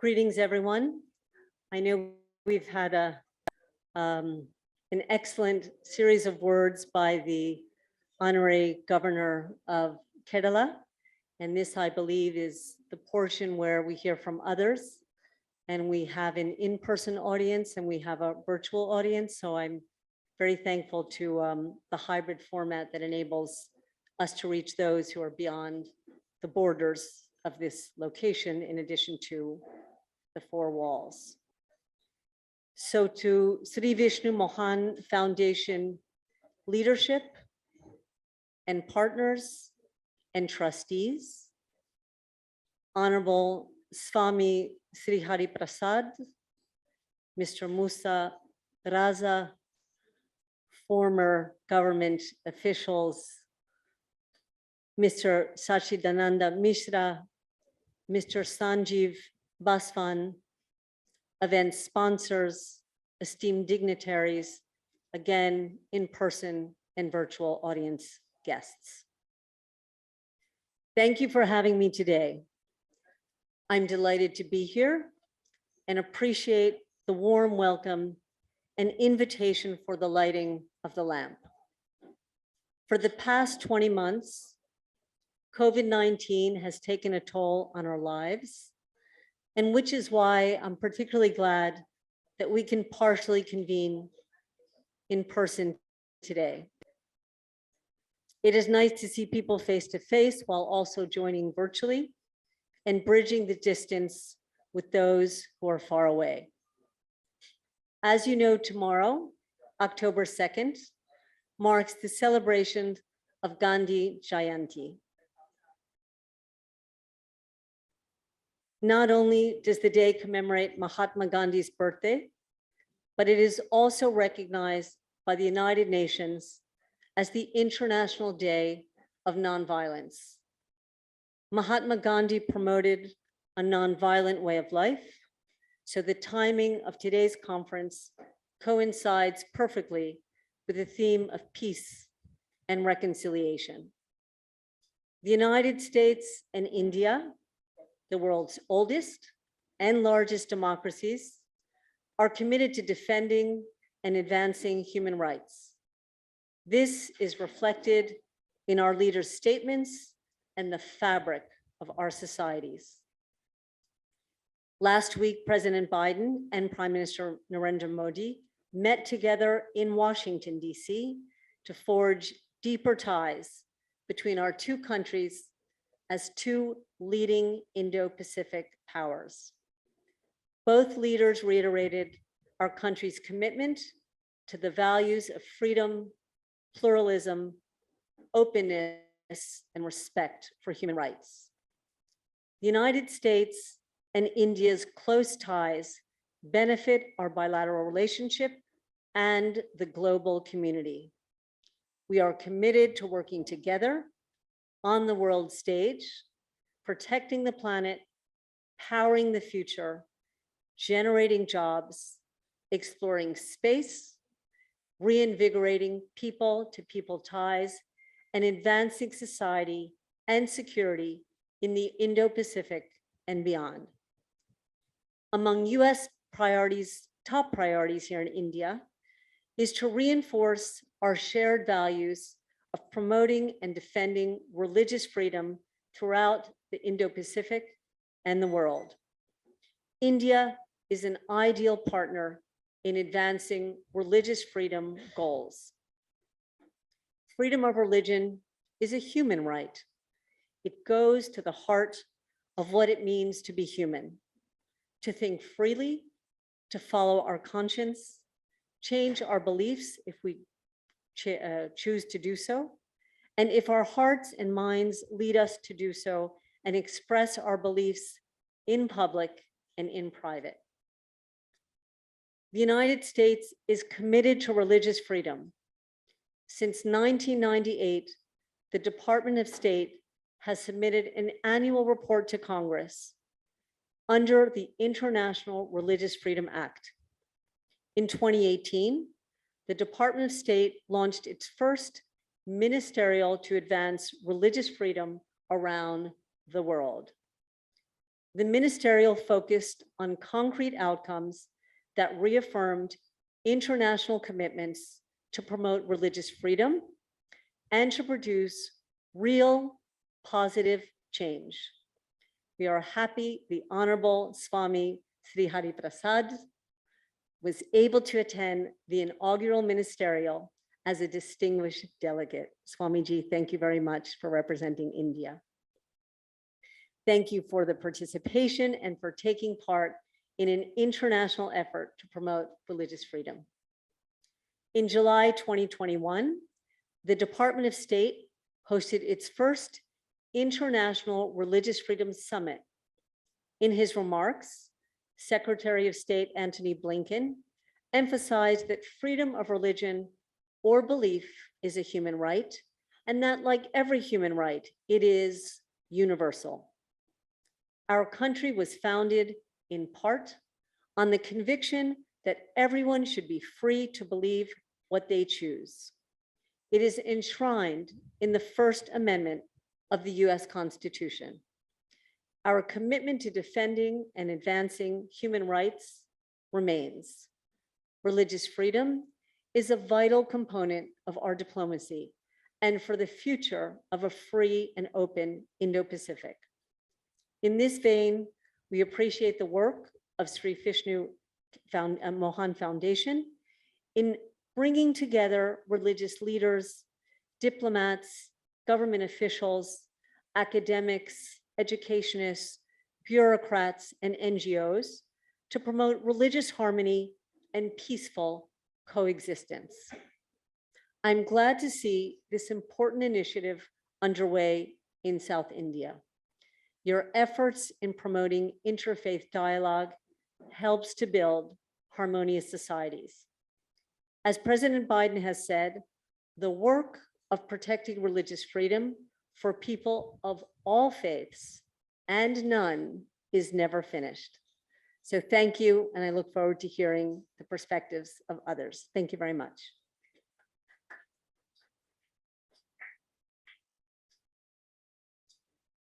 Greetings, everyone. I know we've had an excellent series of words by the Honorary Governor of Kerala. And this, I believe, is the portion where we hear from others. And we have an in-person audience and we have a virtual audience. So I'm very thankful to the hybrid format that enables us to reach those who are beyond the borders of this location, in addition to the four walls. So to Sri Vishnu Mohan Foundation leadership and partners and trustees, Honorable Swami Sri Hari Prasad, Mr. Musa Raza, former government officials, Mr. Sachidananda Mishra, Mr. Sanjeev Baswan, event sponsors, esteemed dignitaries, again, in person and virtual audience guests. Thank you for having me today. I'm delighted to be here and appreciate the warm welcome and invitation for the lighting of the lamp. For the past 20 months, COVID-19 has taken a toll on our lives, and which is why I'm particularly glad that we can partially convene in person today. It is nice to see people face to face while also joining virtually and bridging the distance with those who are far away. As you know, tomorrow, October 2nd, marks the celebration of Gandhi Jayanti. Not only does the day commemorate Mahatma Gandhi's birthday, but it is also recognized by the United Nations as the International Day of Nonviolence. Mahatma Gandhi promoted a nonviolent way of life, so the timing of today's conference coincides perfectly with the theme of peace and reconciliation. The United States and India, the world's oldest and largest democracies, are committed to defending and advancing human rights. This is reflected in our leaders' statements and the fabric of our societies. Last week, President Biden and Prime Minister Narendra Modi met together in Washington, D.C. to forge deeper ties between our two countries as two leading Indo-Pacific powers. Both leaders reiterated our country's commitment to the values of freedom, pluralism, openness, and respect for human rights. The United States and India's close ties benefit our bilateral relationship and the global community. We are committed to working together on the world stage, protecting the planet, powering the future, generating jobs, exploring space, reinvigorating people-to-people ties, and advancing society and security in the Indo-Pacific and beyond. Among US priorities, top priorities here in India, is to reinforce our shared values of promoting and defending religious freedom throughout the Indo-Pacific and the world. India is an ideal partner in advancing religious freedom goals. Freedom of religion is a human right. It goes to the heart of what it means to be human, to think freely, to follow our conscience, change our beliefs if we choose to do so, and if our hearts and minds lead us to do so, and express our beliefs in public and in private. The United States is committed to religious freedom. Since 1998, the Department of State has submitted an annual report to Congress under the International Religious Freedom Act. In 2018, the Department of State launched its first ministerial to advance religious freedom around the world. The ministerial focused on concrete outcomes that reaffirmed international commitments to promote religious freedom and to produce real positive change. We are happy the Honorable Swami Sri Hari Prasad was able to attend the inaugural ministerial as a distinguished delegate. Swamiji, thank you very much for representing India. Thank you for the participation and for taking part in an international effort to promote religious freedom. In July 2021, the Department of State hosted its first International Religious Freedom Summit. In his remarks, Secretary of State Antony Blinken emphasized that freedom of religion or belief is a human right, and that, like every human right, it is universal. Our country was founded in part on the conviction that everyone should be free to believe what they choose. It is enshrined in the First Amendment of the US Constitution. Our commitment to defending and advancing human rights remains. Religious freedom is a vital component of our diplomacy and for the future of a free and open Indo-Pacific. In this vein, we appreciate the work of Sri Vishnu Mohan Foundation in bringing together religious leaders, diplomats, government officials, academics, educationists, bureaucrats, and NGOs to promote religious harmony and peaceful coexistence. I'm glad to see this important initiative underway in South India. Your efforts in promoting interfaith dialogue helps to build harmonious societies. As President Biden has said, the work of protecting religious freedom for people of all faiths and none is never finished. So thank you, and I look forward to hearing the perspectives of others. Thank you very much.